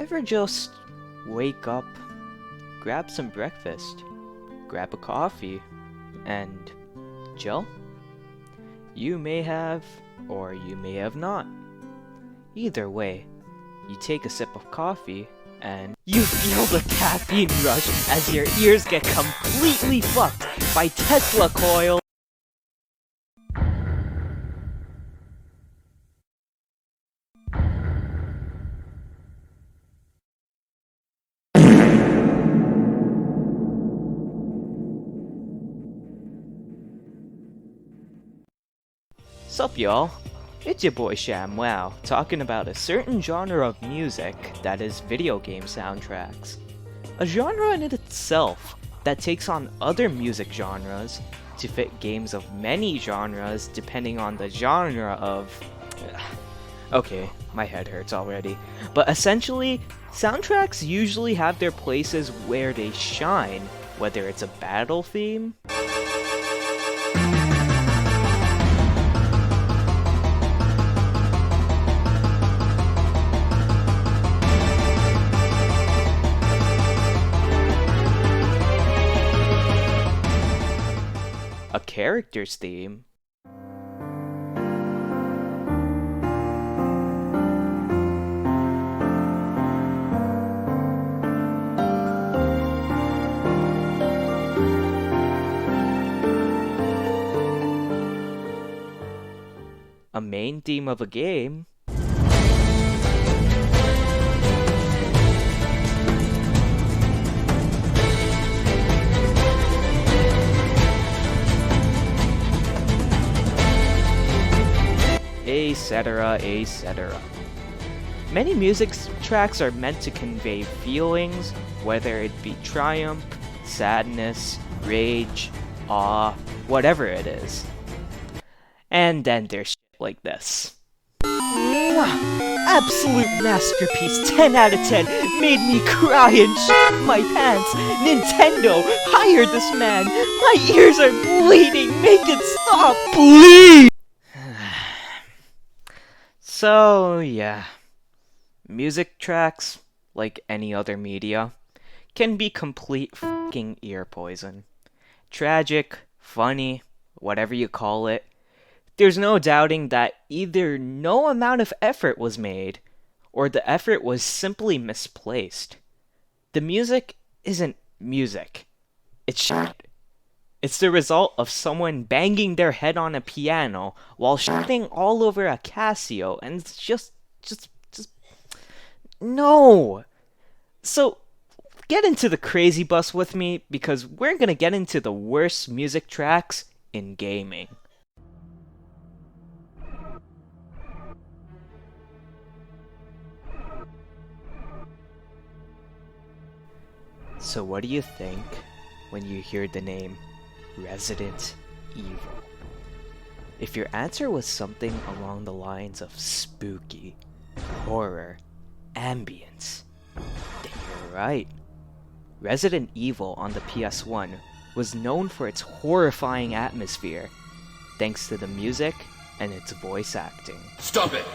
Ever just wake up, grab some breakfast, grab a coffee, and chill? You may have, or you may have not. Either way, you take a sip of coffee and you feel the caffeine rush as your ears get completely fucked by Tesla coil. Sup y'all, it's your boy ShamWow, talking about a certain genre of music that is video game soundtracks. A genre in itself that takes on other music genres to fit games of many genres depending on the genre of... Okay, my head hurts already. But essentially, soundtracks usually have their places where they shine, whether it's a battle theme, a character's theme, a main theme of a game, etc., etc. Many music tracks are meant to convey feelings, whether it be triumph, sadness, rage, awe, whatever it is. And then there's shit like this. Mwah! Absolute masterpiece, 10 out of 10, made me cry and shit my pants. Nintendo, hire this man. My ears are bleeding, make it stop, please! So, yeah. Music tracks, like any other media, can be complete fucking ear poison. Tragic, funny, whatever you call it. There's no doubting that either no amount of effort was made, or the effort was simply misplaced. The music isn't music. It's shit. It's the result of someone banging their head on a piano while shitting all over a Casio, and it's just... No! So, get into the crazy bus with me, because we're gonna get into the worst music tracks in gaming. So what do you think when you hear the name Resident Evil? If your answer was something along the lines of spooky, horror, ambience, then you're right. Resident Evil on the PS1 was known for its horrifying atmosphere, thanks to the music and its voice acting. Stop it!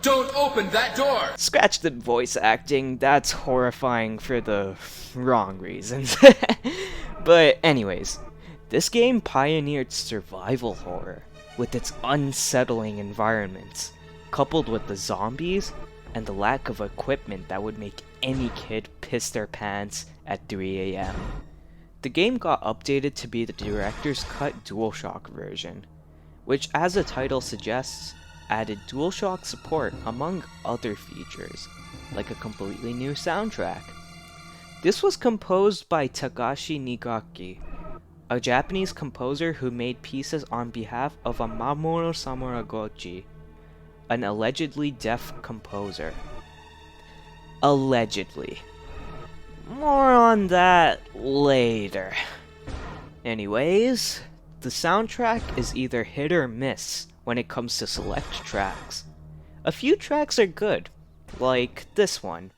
Don't open that door! Scratch the voice acting, that's horrifying for the wrong reasons. But anyways, this game pioneered survival horror with its unsettling environments, coupled with the zombies and the lack of equipment that would make any kid piss their pants at 3 a.m. The game got updated to be the director's cut DualShock version, which, as the title suggests, added DualShock support among other features, like a completely new soundtrack. This was composed by Takashi Nigaki, a Japanese composer who made pieces on behalf of Mamoru Samuragochi, an allegedly deaf composer. Allegedly. More on that later. Anyways, the soundtrack is either hit or miss when it comes to select tracks. A few tracks are good, like this one.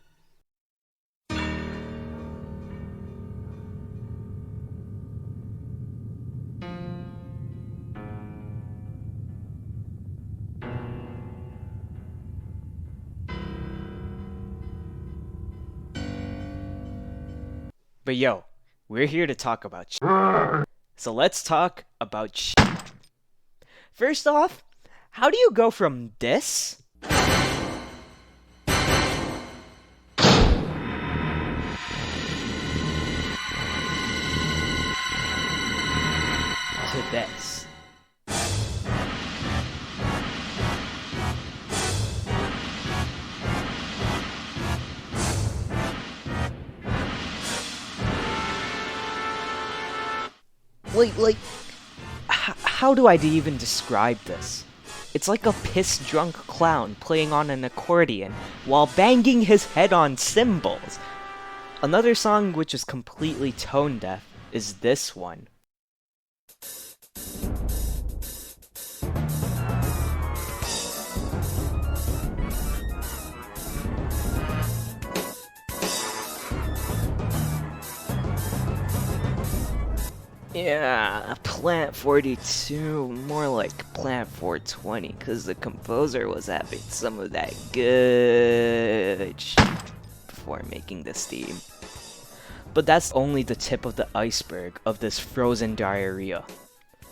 But yo, we're here to talk about so let's talk about First off, how do you go from this to this? How do I even describe this? It's like a piss-drunk clown playing on an accordion while banging his head on cymbals. Another song which is completely tone deaf is this one. Yeah, Plant 42, more like Plant 420, because the composer was having some of that good before making this theme. But that's only the tip of the iceberg of this frozen diarrhea.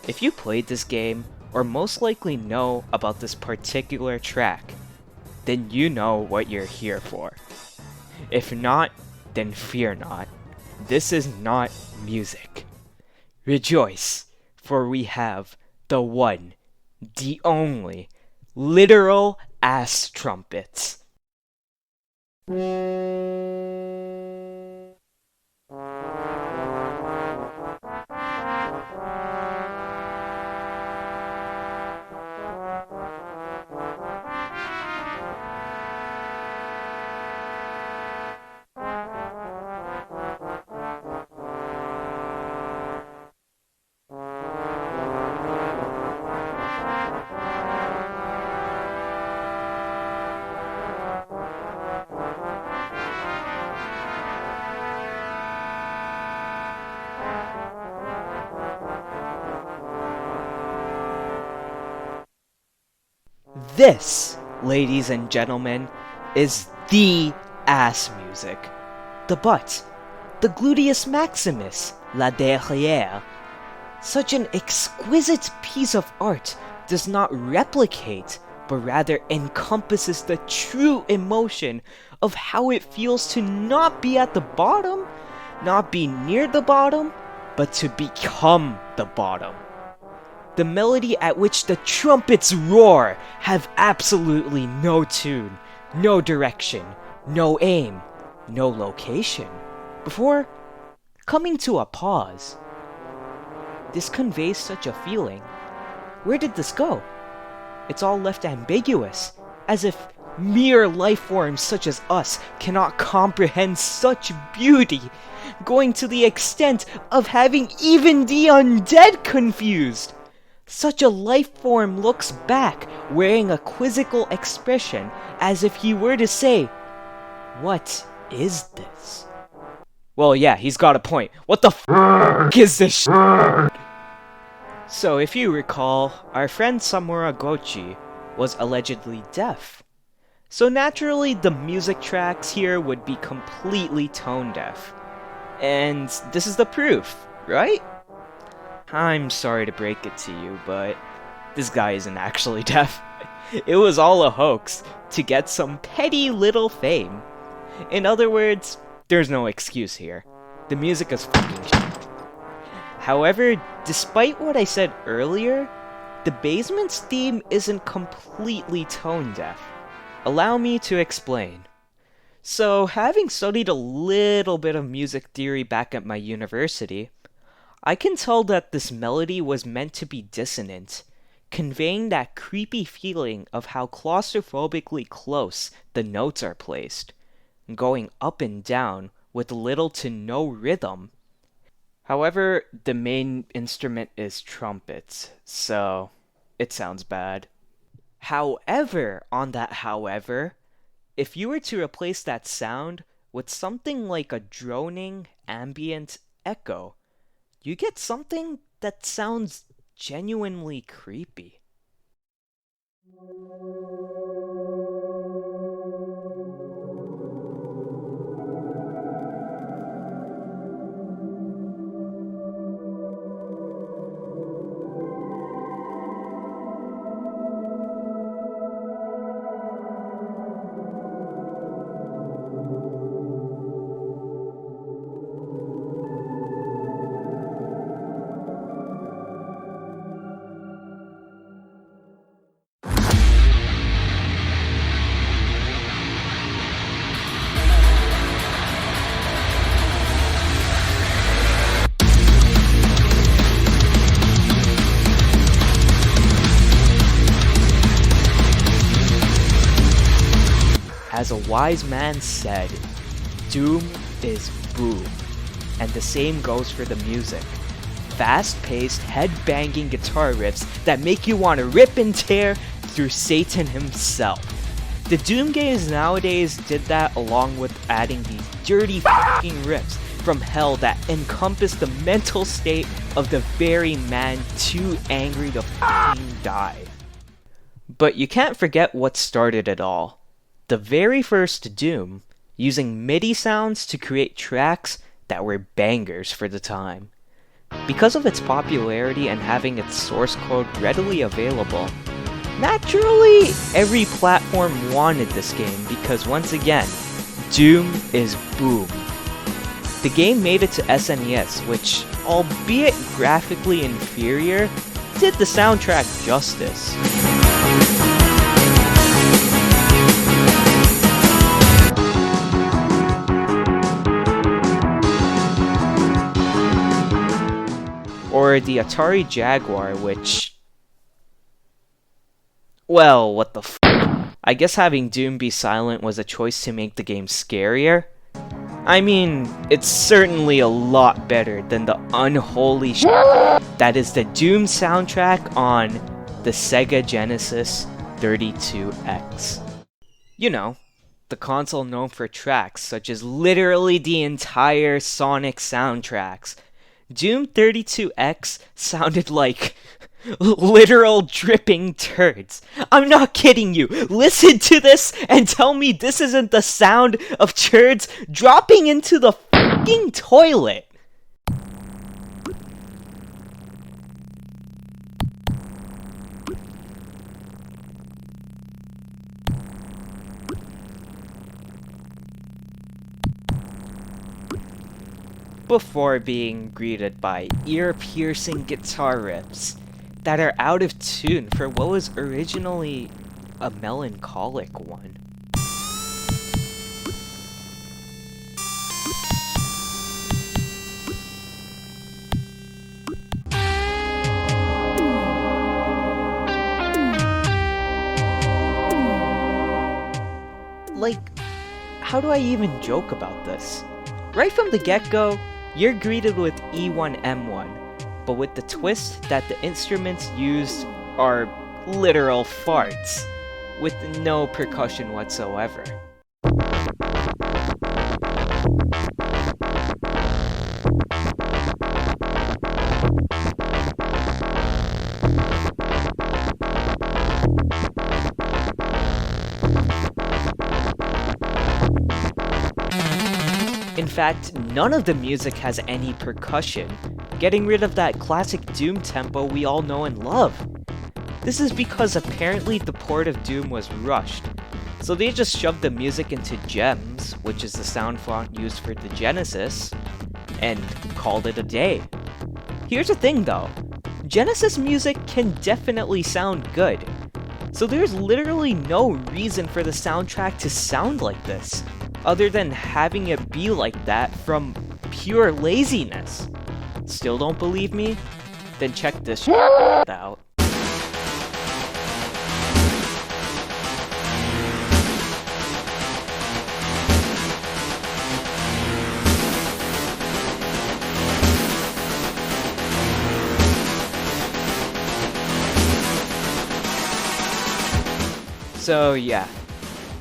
If you played this game, or most likely know about this particular track, then you know what you're here for. If not, then fear not. This is not music. Rejoice, for we have the one, the only, literal ass trumpets. This, ladies and gentlemen, is the ass music. The butt. The gluteus maximus, la derrière. Such an exquisite piece of art does not replicate, but rather encompasses the true emotion of how it feels to not be at the bottom, not be near the bottom, but to become the bottom. The melody at which the trumpets roar have absolutely no tune, no direction, no aim, no location, before coming to a pause. This conveys such a feeling. Where did this go? It's all left ambiguous, as if mere life forms such as us cannot comprehend such beauty, going to the extent of having even the undead confused. Such a life form looks back, wearing a quizzical expression, as if he were to say, "What is this?" Well, yeah, he's got a point. What the f*** is this sh**? So, if you recall, our friend Samura Gochi was allegedly deaf. So naturally, the music tracks here would be completely tone deaf. And this is the proof, right? I'm sorry to break it to you, but this guy isn't actually deaf. It was all a hoax to get some petty little fame. In other words, there's no excuse here. The music is fucking shit. However, despite what I said earlier, the basement's theme isn't completely tone deaf. Allow me to explain. So, having studied a little bit of music theory back at my university, I can tell that this melody was meant to be dissonant, conveying that creepy feeling of how claustrophobically close the notes are placed, going up and down with little to no rhythm. However, the main instrument is trumpets, so it sounds bad. However, if you were to replace that sound with something like a droning ambient echo, you get something that sounds genuinely creepy. as a wise man said, Doom is boom. And the same goes for the music. Fast-paced, head-banging guitar riffs that make you want to rip and tear through Satan himself. The Doom games nowadays did that along with adding these dirty f***ing riffs from hell that encompass the mental state of the very man too angry to f***ing die. But you can't forget what started it all. The very first Doom, using MIDI sounds to create tracks that were bangers for the time. Because of its popularity and having its source code readily available, naturally every platform wanted this game because once again, Doom is boom. The game made it to SNES, which, albeit graphically inferior, did the soundtrack justice. Or the Atari Jaguar, which... well, what the f***? I guess having Doom be silent was a choice to make the game scarier? I mean, it's certainly a lot better than the unholy shit that is the Doom soundtrack on the Sega Genesis 32X. You know, the console known for tracks such as literally the entire Sonic soundtracks. Doom 32X sounded like literal dripping turds. I'm not kidding you. Listen to this and tell me this isn't the sound of turds dropping into the fucking toilet. Before being greeted by ear-piercing guitar riffs that are out of tune for what was originally a melancholic one. Like, how do I even joke about this? Right from the get-go, you're greeted with E1M1, but with the twist that the instruments used are literal farts, with no percussion whatsoever. In fact, none of the music has any percussion, getting rid of that classic Doom tempo we all know and love. This is because apparently the port of Doom was rushed, so they just shoved the music into GEMS, which is the sound font used for the Genesis, and called it a day. Here's the thing though, Genesis music can definitely sound good, so there's literally no reason for the soundtrack to sound like this, other than having it be like that from pure laziness. Still don't believe me? Then check this out. So yeah,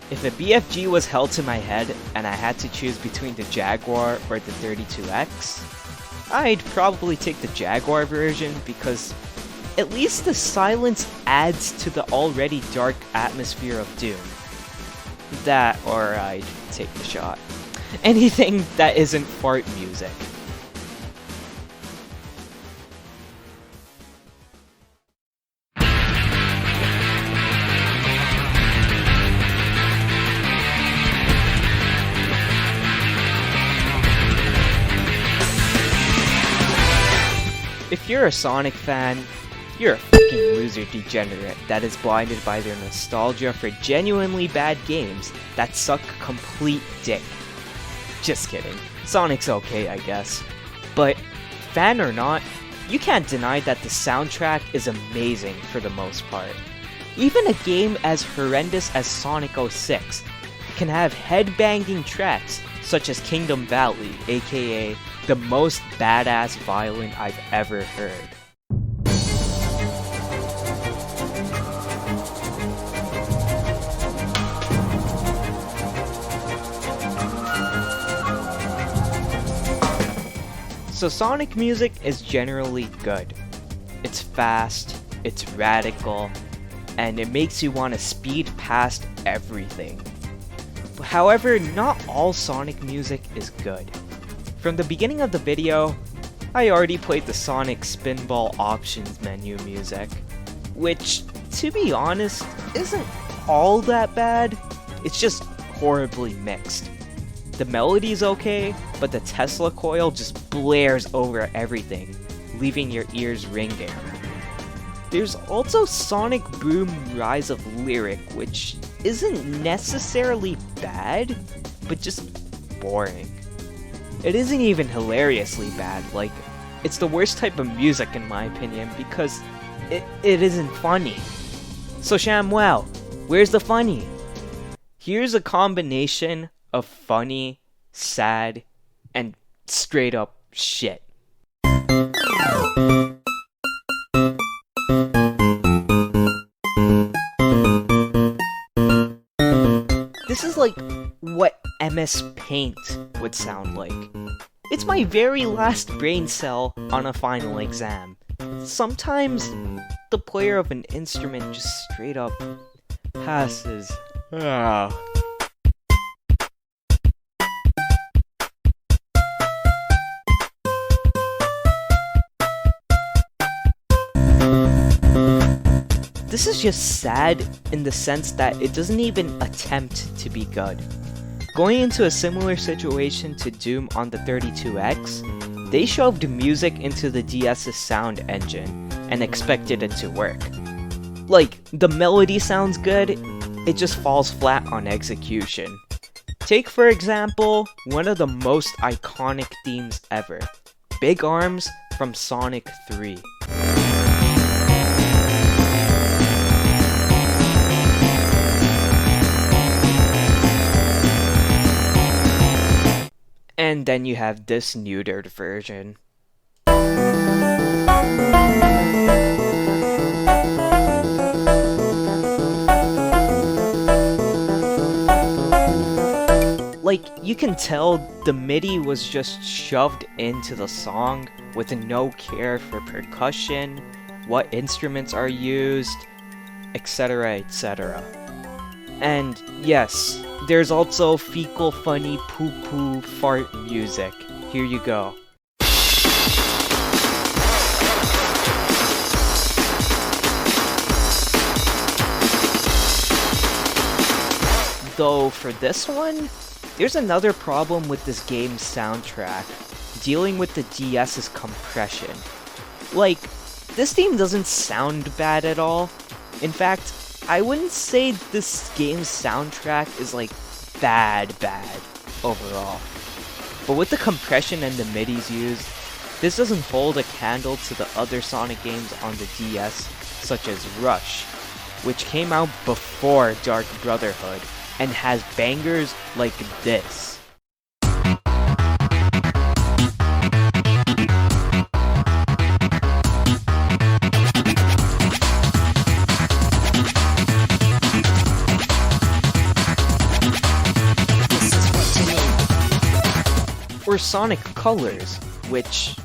if a BFG was held to my head and I had to choose between the Jaguar or the 32X, I'd probably take the Jaguar version because at least the silence adds to the already dark atmosphere of Doom. That or I'd take the shot. Anything that isn't fart music. If you're a Sonic fan, you're a fucking loser degenerate that is blinded by their nostalgia for genuinely bad games that suck complete dick. Just kidding. Sonic's okay, I guess. But, fan or not, you can't deny that the soundtrack is amazing for the most part. Even a game as horrendous as Sonic 06 can have head-banging tracks such as Kingdom Valley, aka the most badass violin I've ever heard. So Sonic music is generally good. It's fast, it's radical, and it makes you want to speed past everything. However, not all Sonic music is good. From the beginning of the video, I already played the Sonic Spinball Options menu music, which, to be honest, isn't all that bad. It's just horribly mixed. The melody's okay, but the Tesla coil just blares over everything, leaving your ears ringing. There's also Sonic Boom Rise of Lyric, which isn't necessarily bad, but just boring. It isn't even hilariously bad, like, it's the worst type of music in my opinion because it isn't funny. So ShamWow, where's the funny? Here's a combination of funny, sad, and straight up shit. This is like what MS Paint would sound like. It's my very last brain cell on a final exam. Sometimes the player of an instrument just straight up passes. This is just sad in the sense that it doesn't even attempt to be good. Going into a similar situation to Doom on the 32X, they shoved music into the DS's sound engine and expected it to work. Like, the melody sounds good, it just falls flat on execution. Take for example, one of the most iconic themes ever, Big Arms from Sonic 3. And then you have this neutered version. Like, you can tell the MIDI was just shoved into the song with no care for percussion, what instruments are used, etc, etc. And yes, there's also fecal funny poo-poo fart music. Here you go. Though for this one, there's another problem with this game's soundtrack, dealing with the DS's compression. Like, this theme doesn't sound bad at all. In fact, I wouldn't say this game's soundtrack is like bad overall. But with the compression and the MIDIs used, this doesn't hold a candle to the other Sonic games on the DS, such as Rush, which came out before Dark Brotherhood, and has bangers like this. Or Sonic Colors, which...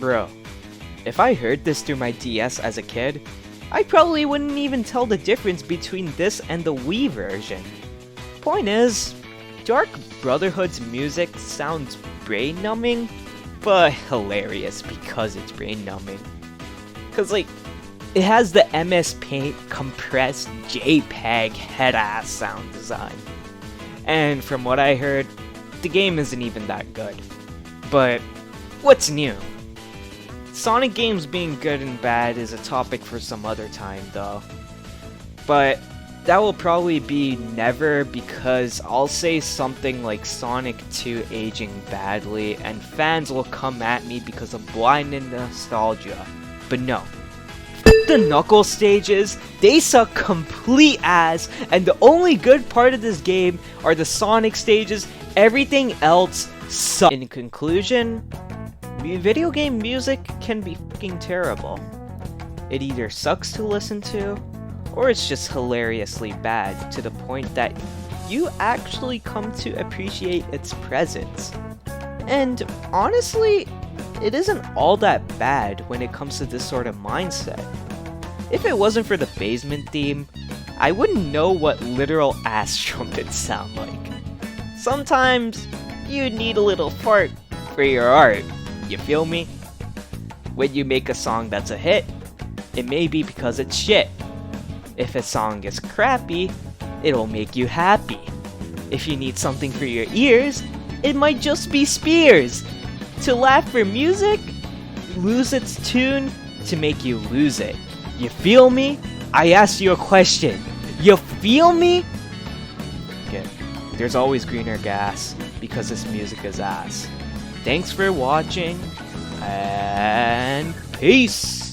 Bro, if I heard this through my DS as a kid, I probably wouldn't even tell the difference between this and the Wii version. Point is, Dark Brotherhood's music sounds brain-numbing, but hilarious because it's brain-numbing. Cause like, it has the MS Paint compressed JPEG head-ass sound design. And from what I heard, the game isn't even that good. But, what's new? Sonic games being good and bad is a topic for some other time though. But, that will probably be never, because I'll say something like Sonic 2 aging badly and fans will come at me because of blind nostalgia. But no. The Knuckles stages, they suck complete ass, and the only good part of this game are the Sonic stages. Everything else sucks. In conclusion, video game music can be fucking terrible. It either sucks to listen to, or it's just hilariously bad to the point that you actually come to appreciate its presence. And honestly, it isn't all that bad when it comes to this sort of mindset. If it wasn't for the basement theme, I wouldn't know what literal ass trumpets sound like. Sometimes, you need a little fart for your art, you feel me? When you make a song that's a hit, it may be because it's shit. If a song is crappy, it'll make you happy. If you need something for your ears, it might just be Spears. To laugh for music, lose its tune to make you lose it. You feel me? I asked you a question. You feel me? Okay. There's always greener gas because this music is ass. Thanks for watching, and peace!